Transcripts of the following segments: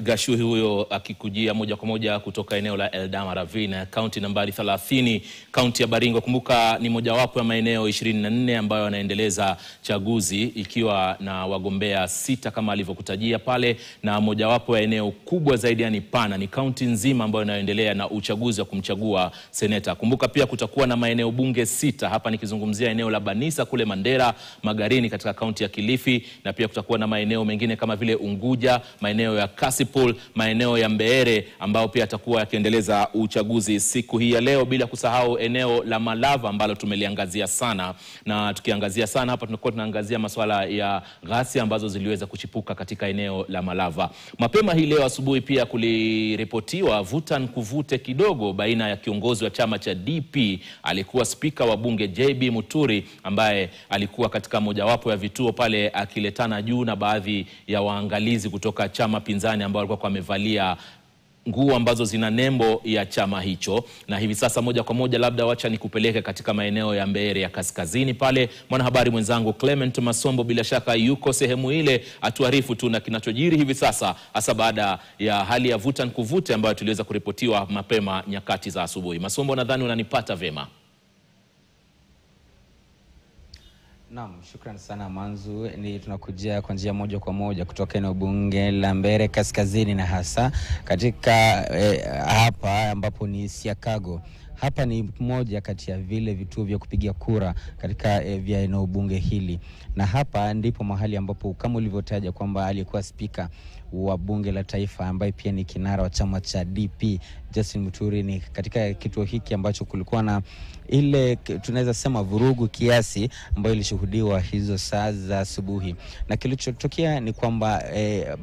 Gashuhi huyo akikujia moja kwa moja kutoka eneo la Eldama Ravine, kaunti nambari 30, kaunti ya Baringo. Kumbuka ni mojawapo ya maeneo 24 ambayo yanaendeleza chaguzi ikiwa na wagombea 6 kama alivyokutajia pale, na mojawapo ya eneo kubwa zaidi yani pana ni kaunti nzima ambayo inaendelea na uchaguzi wa kumchagua seneta. Kumbuka pia kutakuwa na maeneo bunge 6 hapa, nikizungumzia eneo la Banisa kule Mandera Magarini katika kaunti ya Kilifi, na pia kutakuwa na maeneo mengine kama vile Unguja, maeneo ya Kasipul, maeneo ya Mbeere ambao pia atakuwa yakiendeleza uchaguzi siku hii ya leo, bila kusahau eneo la Malava ambalo tumeliangazia sana. Na tukiangazia sana hapa tunakuwa tunaangazia masuala ya ghasia ambazo ziliweza kuchipuka katika eneo la Malava. Mapema hii leo asubuhi pia kuliripotiwa vuta nkuvute kidogo baina ya kiongozi wa chama cha DP, alikuwa spika wa bunge JB Muturi, ambaye alikuwa katika mojawapo ya vituo pale akiletana juu na baadhi ya waangalizi kutoka chama pinzani ambao walikuwa wamevalia nguo ambazo zina nembo ya chama hicho. Na hivi sasa moja kwa moja labda wacha nikupeleke katika maeneo ya Mbeere ya kaskazini pale. Mwanahabari mwenzangu Clement Masombo bila shaka yuko sehemu ile, atuarifu tu na kinachojiri hivi sasa, hasa baada ya hali ya vuta nkuvute ambayo tuliweza kuripotiwa mapema nyakati za asubuhi. Masombo, nadhani unanipata vema. Naam, shukrani sana Manzu. Ni tunakujia kwa njia moja kwa moja kutoka eneo bunge la Mbeere kaskazini, na hasa katika hapa ambapo ni Siakago. Hapa ni moja kati ya vile vituo vya kupigia kura katika vya eneo bunge hili, na hapa ndipo mahali ambapo kama ulivyotaja kwamba alikuwa spika wa bunge la taifa ambaye pia ni kinara wa chama cha DP Justin Muturi. Ni katika kituo hiki ambacho kulikuwa na ile tunaweza sema vurugu kiasi ambayo ilishuhudiwa hizo saa za asubuhi, na kilichotokea ni kwamba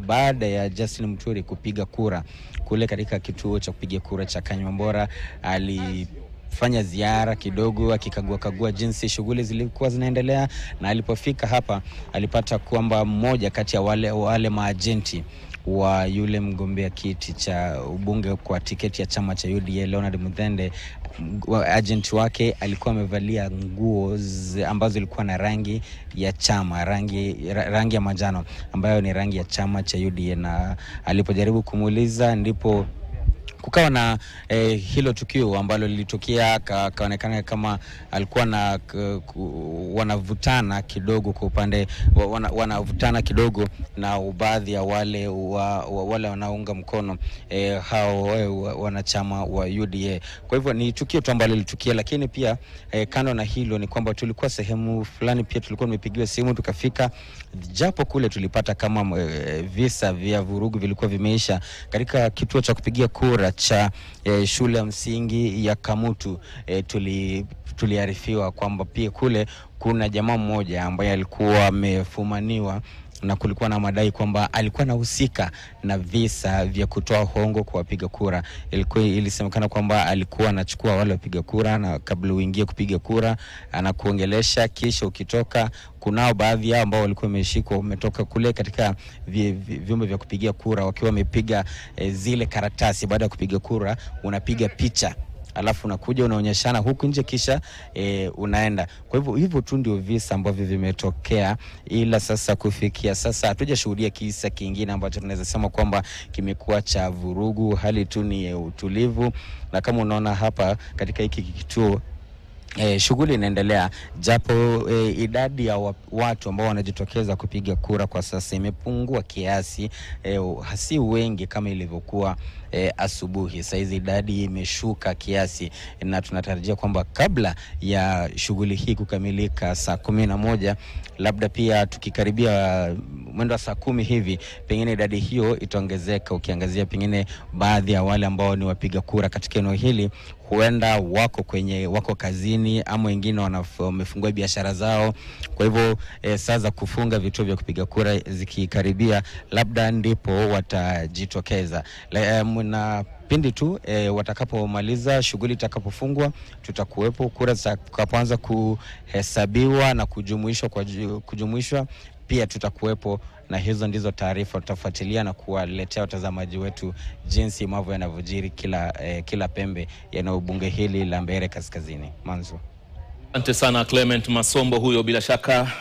baada ya Justin Muturi kupiga kura kule katika kituo cha kupiga kura cha Kanywambora, alifanya ziara kidogo akikagua jinsi shughuli zilikuwa zinaendelea, na alipofika hapa alipata kwamba mmoja kati ya wale maajenti wa yule mgombea kiti cha ubunge kwa tiketi ya chama cha UDA Leonard Muthende, agent wake alikuwa amevalia nguo ambazo zilikuwa na rangi ya chama, rangi ya manjano ambayo ni rangi ya chama cha UDA, na alipojaribu kumuuliza ndipo kukawa na hilo tukio ambalo lilitokea. Kaonekana kama alikuwa na wanavutana kidogo kwa upande wanavutana kidogo na baadhi ya wale wanaunga mkono hao wanachama wa UDA. Kwa hivyo ni tukio tu ambalo lilitukia, lakini pia kando na hilo ni kwamba tulikuwa sehemu fulani pia tulikuwa tumepigiwa simu tukafika, japo kule tulipata kama visa vya vurugu vilikuwa vimeisha katika kituo cha kupigia kura cha shule ya msingi ya Kamutu. Tuliarifiwa kwamba pia kule kuna jamaa mmoja ambaye alikuwa amefumaniwa na kulikuwa na madai kwamba alikuwa anahusika na visa vya kutoa hongo kwa wapiga kura. Ilisemekana kwamba alikuwa anachukua wale wapiga kura, na kabla uingie kupiga kura anakuongelesha, kisha ukitoka kunao baadhi yao ambao walikuwa wameshikwa umetoka kule katika vyombo vya kupigia kura wakiwa wamepiga zile karatasi. Baada ya kupiga kura unapiga picha, alafu unakuja unaonyeshana huku nje, kisha unaenda. Kwa hivyo tu ndio visa ambavyo vimetokea, ila sasa kufikia sasa hatujashuhudia kisa kingine ambacho tunaweza sema kwamba kimekuwa cha vurugu. Hali tu ni utulivu, na kama unaona hapa katika hiki kituo shughuli inaendelea, japo idadi ya watu ambao wanajitokeza kupiga kura kwa sasa imepungua kiasi, hasi wengi kama ilivyokuwa asubuhi. Sasa hizi idadi imeshuka kiasi, na tunatarajia kwamba kabla ya shughuli hii kukamilika saa 11, labda pia tukikaribia mwendo wa saa 10 hivi, pengine idadi hiyo itaongezeka. Ukiangazia pengine baadhi ya wale ambao ni wapiga kura katika eneo hili huenda wako kazini, ama wengine wamefungua biashara zao. Kwa hivyo saa za kufunga vituo vya kupiga kura zikikaribia, labda ndipo watajitokeza. Na pindi tu watakapomaliza shughuli, itakapofungwa, tutakuwepo. Kura zitakapoanza kuhesabiwa na kujumuishwa pia tutakuwepo, na hizo ndizo taarifa tutafuatilia na kuwaletea watazamaji wetu jinsi mambo yanavyojiri kila pembe ya eneo bunge hili la Mbeere kaskazini. Manzo. Asante sana Clement Masombo, huyo bila shaka